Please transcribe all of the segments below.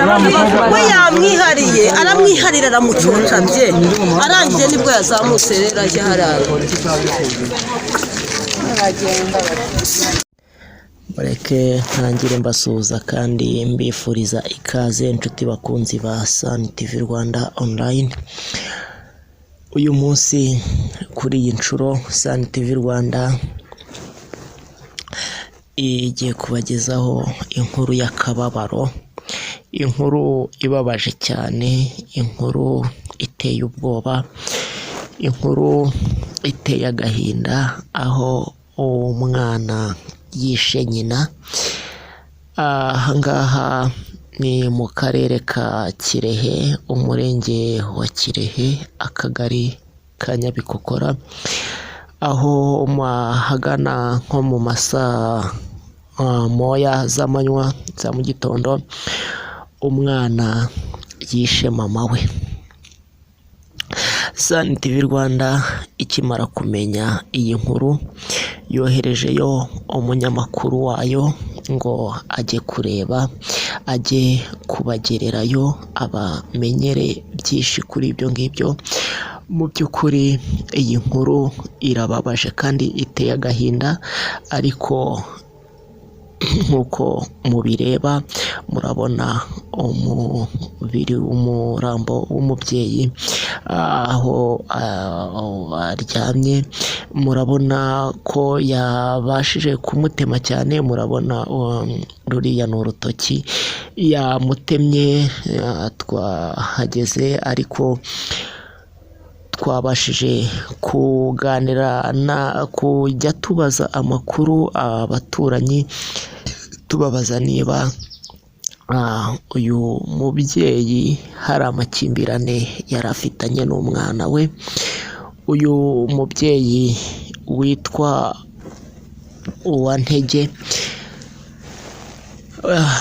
we yamwihariye aramwiharira aramucocabye arangije nibwo yazamutse rero ajya harara Mureke ntangire mbasuhuza kandi mbifuriza ikaze inshuti bakunzi ba Sun TV Rwanda online. Uyu munsi kuri iyi nshuro Sun TV Rwanda igiye kubagezaho inkuru y'akababaro, inkuru ibabaje cyane, inkuru iteye ubwoba, inkuru iteye agahinda, aho umwana yishe nyina. Ahangaha ni mu karere ka Kirehe, umurenge wa Kirehe, akagari ka Nyabikokora, aho hagana nko mu masaa moya z'amanywa za mu gitondo umwana yishe mama we. Sun TV Rwanda ikimara kumenya iyi nkuru yoherejeyo umunyamakuru wayo ngo ajye kureba, ajye kubagererayo abamenyere byinshi kuri ibyo ngibyo. Mu by'ukuri iyi nkuru irababaje kandi iteye agahinda, ariko nk'uko mubireba murabona umurambo w'umubyeyi aho aryamye, murabona ko yabashije kumutema cyane, murabona ruriya ni urutoki yamutemye. Twahageze ariko twabashije kuganira kujya tubaza amakuru abaturanyi, tubabaza niba uyu mubyeyi hari amakimbirane yari afitanye n'umwana we. Uyu mubyeyi witwa Uwantege,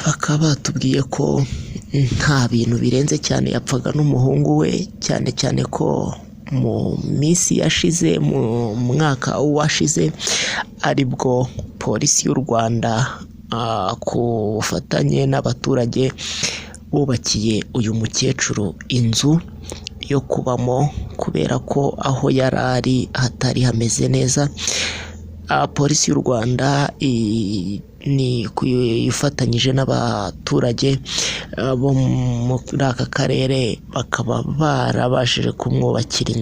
bakaba batubwiye ko nta bintu birenze cyane yapfaga n'umuhungu we, cyane cyane ko mu minsi yashize, mu mwaka washize, aribwo polisi y'u Rwanda ku bufatanye n'abaturage bubakiye uyu mukecuru inzu yo kubamo, kubera ko aho yari ari hatari hameze neza. Polisi y'u Rwanda ifatanyije n'abaturage bo muri aka karere bakaba barabashije kumwubakira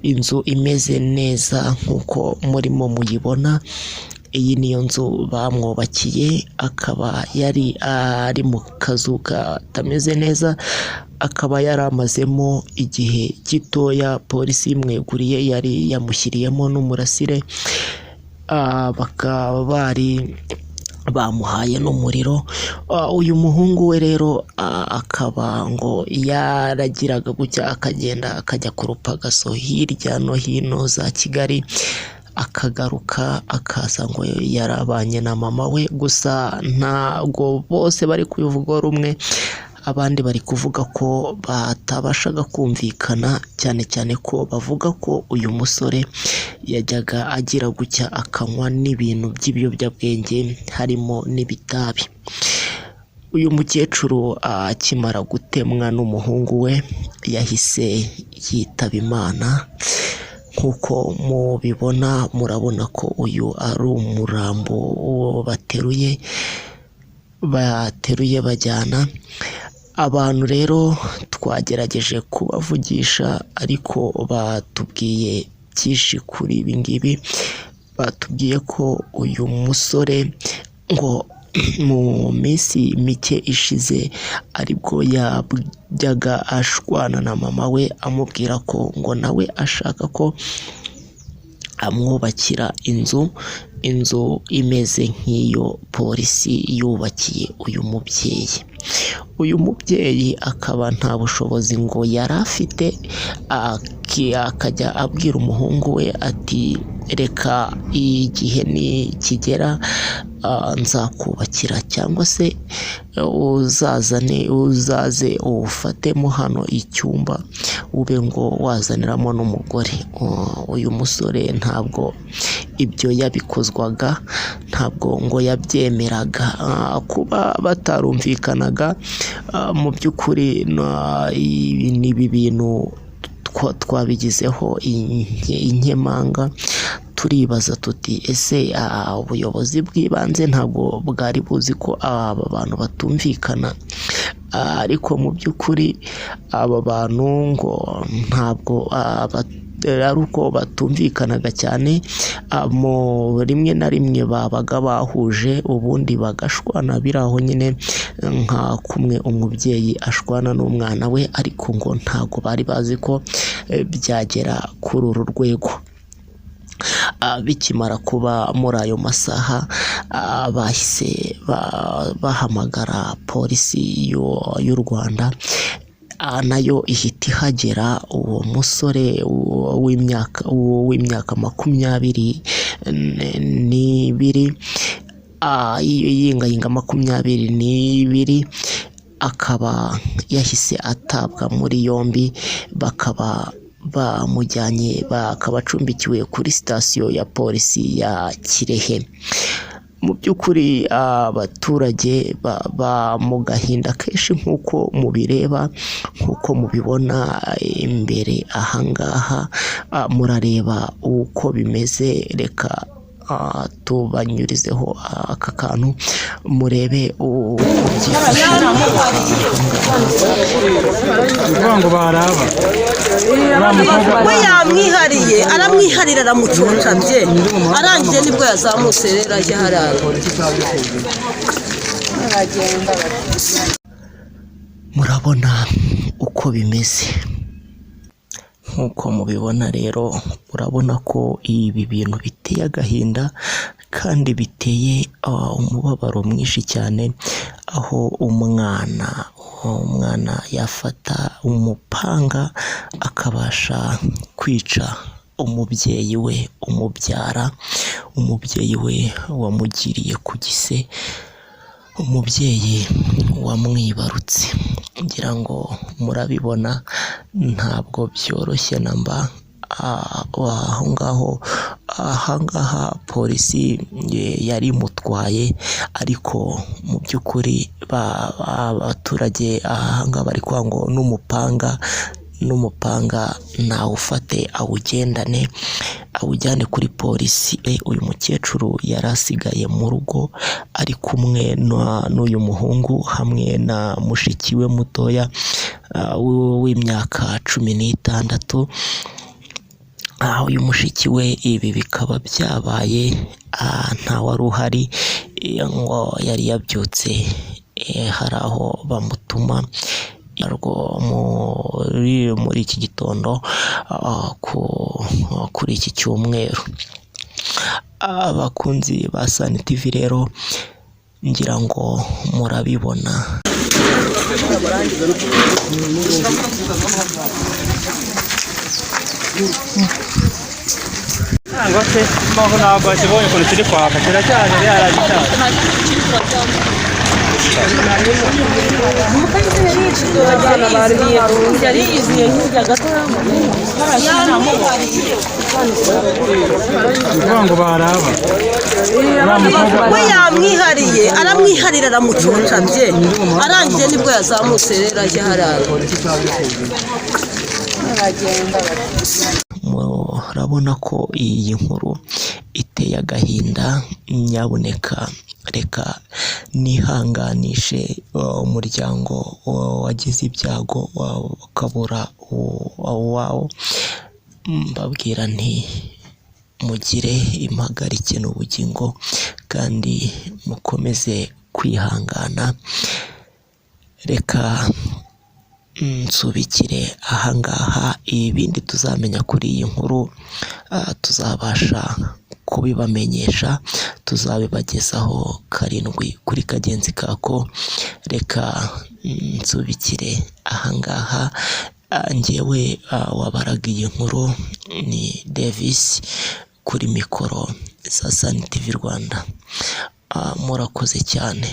inzu imeze neza nk'uko murimo muyibona. Iyi niyo nzu bamwubakiye, akaba yari ari mu kazu katameze neza, akaba yari amazemo igihe gitoya. Polisi imweguriye yari yamushyiriyemo n'umurasire, bakaba bamuhaye n'umuriro. Uyu muhungu we rero akaba ngo yaragiraga gutya akagenda akajya ku rupagaso hirya no hino za Kigali, akagaruka akaza ngo yarabanye na mama we. Gusa ntabwo bose bari kubivuga rumwe, abandi bari kuvuga ko batabashaga kumvikana, cyane cyane ko bavuga ko uyu musore yajyaga agira gutya akanywa n'ibintu by'ibiyobyabwenge harimo n'ibitabi. Uyu mukecuru akimara gutemwa n'umuhungu we yahise yitaba Imana. Nk'uko mubibona, murabona ko uyu ari umurambo bateruye bajyana. Abantu rero twagerageje kubavugisha, ariko batubwiye byinshi kuri ibi ngibi. Batubwiye ko uyu musore ngo mu minsi mike ishize aribwo yajyaga ashwana na mama we, amubwira ko ngo nawe ashaka ko amwubakira inzu imeze nk'iyo polisi yubakiye uyu mubyeyi. Uyu mubyeyi akaba nta bushobozi ngo yari afite, akajya abwira umuhungu we ati reka igihe nikigera nzakubakira cyangwa se uzaze ufatemo hano icyumba ube ngo wazaniramo n'umugore. Uyu musore ntabwo ibyo yabikozwaga, ntabwo ngo yabyemeraga. Kuba batarumvikanaga mu by'ukuri n'ibi bintu twabigizeho inkemanga. Turibaza tuti ese ubuyobozi bw'ibanze ntabwo bwari buzi ko aba bantu batumvikana? Ariko mu by'ukuri aba bantu ngo ntabwo ari uko batumvikanaga cyane, rimwe na rimwe babaga bahuje ubundi bagashwana biraho nyine, nka kumwe umubyeyi ashwana n'umwana we, ariko ngo ntabwo bari bazi ko byagera kuri uru rwego. Bikimara kuba muri ayo masaha bahise bahamagara polisi y'u Rwanda, nayo ihita ihagera. Uwo musore w'imyaka 22 yingayinga 22 akaba yahise atabwa muri yombi, bakaba bamujyanye, bakaba acumbikiwe kuri sitasiyo ya polisi ya Kirehe. Mu by'ukuri abaturage mu gahinda kenshi nk'uko mubireba, nk'uko mubibona imbere ahangaha, murareba uko bimeze. Reka tubanyurizeho aka kantu murebe uko byifashe. we yamwihariye, aramwiharira, aramucocabye, arangije nibwo yazamutse rero ajya hariya. Murabona uko bimeze. Nk'uko mubibona rero, urabona ko ibi bintu biteye agahinda kandi biteye umubabaro mwinshi cyane, aho umwana yafata umupanga akabasha kwica umubyeyi we, umubyara, umubyeyi we wamugiriye ku gise, umubyeyi wamwibarutse. Ngira ngo murabibona ntabwo byoroshye namba. Ahangaha polisi yari imutwaye, ariko mu by'ukuri abaturage ahangaha bari kuvuga ngo n'umupanga nawufate awujyane kuri polisi. Uyu mukecuru yari asigaye mu rugo ari kumwe n'uyu muhungu hamwe na mushiki we mutoya w'imyaka 16. Uyu mushiki we ibi bikaba byabaye nta wari uhari, ngo yari yabyutse hari aho bamutuma muri iki gitondo kuri iki cyumweru. Abakunzi ba Sun TV rero ngira ngo murabibona. Ngose maho ntabwo akibonye ukuntu turi kwaka kiracyane yaragitaye. we yamwihariye, aramwiharira, aramucocabye, arangije nibwo yazamutse rero ajya hariya. Murabona ko iyi nkuru iteye agahinda. Nyabuneka reka nihanganishe umuryango wagize ibyago ukabura uwawo. Mbabwira nti mugire impagarike n'ubugingo kandi mukomeze kwihangana. Reka nsubikire ahangaha, ibindi tuzamenya kuri iyi nkuru tuzabasha kubibamenyesha, tuzabibagezaho karindwi kuri kagenzi kako. Reka nsubikire ahangaha, njyewe wabaraga iyi nkuru ni Davis kuri mikoro za Sun TV Rwanda. murakoze cyane.